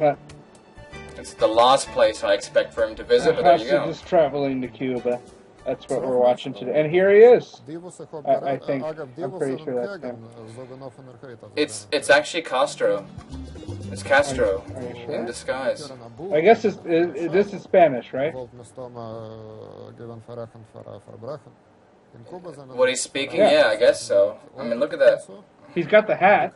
But It's the last place I expect for him to visit, but there you go. just traveling to Cuba. That's what we're watching today. And here he is. I think. I'm pretty sure that's him. It's actually Castro. It's Castro Are you sure? in disguise. I guess this is Spanish, right? What he's speaking? Yeah, I guess so. I mean, look at that. He's got the hat.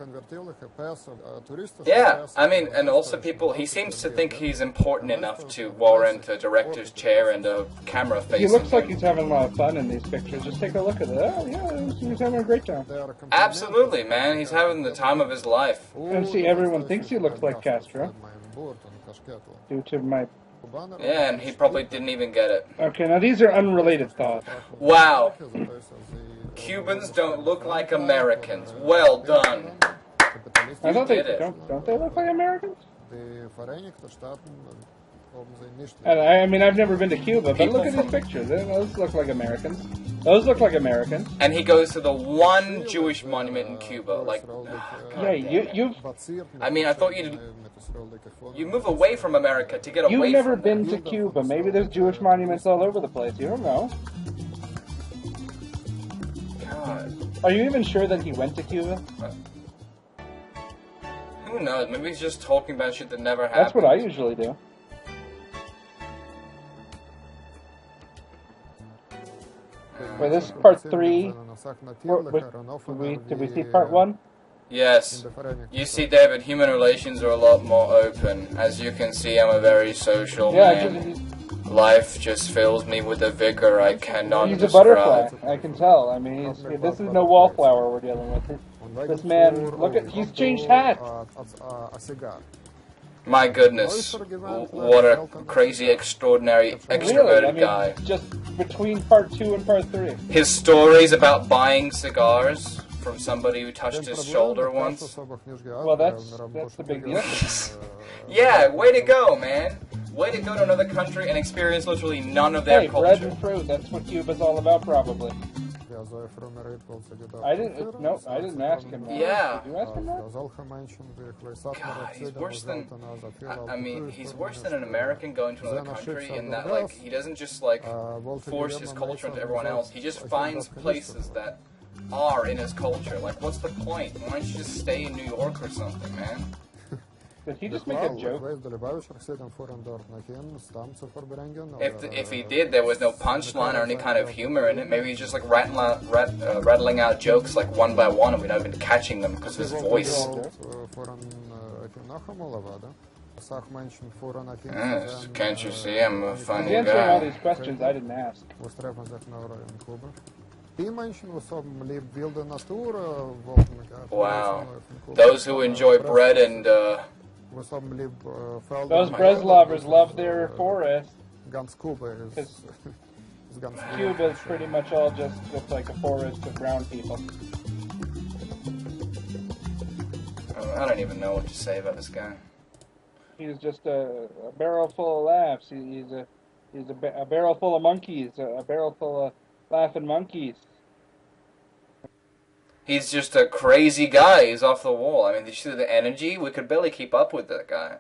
Yeah, I mean, and also people, he seems to think he's important enough to warrant a director's chair and a camera facing He looks like him. he's having a lot of fun in these pictures. Just take a look at it. Oh, yeah, he's having a great time. Absolutely, man. He's having the time of his life. And see, everyone thinks he looks like Castro. Due to my... Yeah, and he probably didn't even get it. Okay, now these are unrelated thoughts. Wow. Cubans don't look like Americans. Well done. I thought they don't they look like Americans? And I mean, I've never been to Cuba, but look at these pictures. Those look like Americans. Those look like Americans. And he goes to the one Jewish monument in Cuba. Like, yeah, you. I mean, I thought you move away from America to get away. You've never from been to Cuba. Maybe there's Jewish monuments all over the place. You don't know. God. Are you even sure that he went to Cuba? Who knows? Maybe he's just talking about shit that never happened. That's what I usually do. Well, this is part 3. Did we see part 1? Yes. You see, David, human relations are a lot more open. As you can see, I'm a very social man. Life just fills me with a vigor I cannot He's describe. a butterfly, I can tell. I mean, this is no wallflower we're dealing with. This man, look at, he's changed hats. My goodness, what a crazy, extraordinary, extroverted guy. Just between part 2 and part 3. His stories about buying cigars from somebody who touched his shoulder once. Well, that's the big deal. Yeah, way to go, man. Way to go to another country and experience literally none of their culture. Bread and fruit, that's what Cuba's all about, probably. I didn't ask him that. Yeah. Did you ask him that? God, he's worse than, I mean, he's worse than an American going to another country in that, like, he doesn't just, like, force his culture into everyone else. He just finds places that are in his culture. Like, what's the point? Why don't you just stay in New York or something, man? Did he just make a joke? If he did, there was no punchline or any kind of humor in it. Maybe he's just like rattling out jokes like one by one, and we're not even catching them because of his voice. Yes, can't you see I'm a funny He's answering all guy? these questions I didn't ask. Wow. Those who enjoy bread and those Breslovers love their forest. Cuba's pretty much all just looks like a forest of brown people. I don't even know what to say about this guy. He's just a barrel full of laughs. He's a barrel full of monkeys. A barrel full of laughing monkeys. He's just a crazy guy. He's off the wall. I mean, did you see the energy? We could barely keep up with that guy.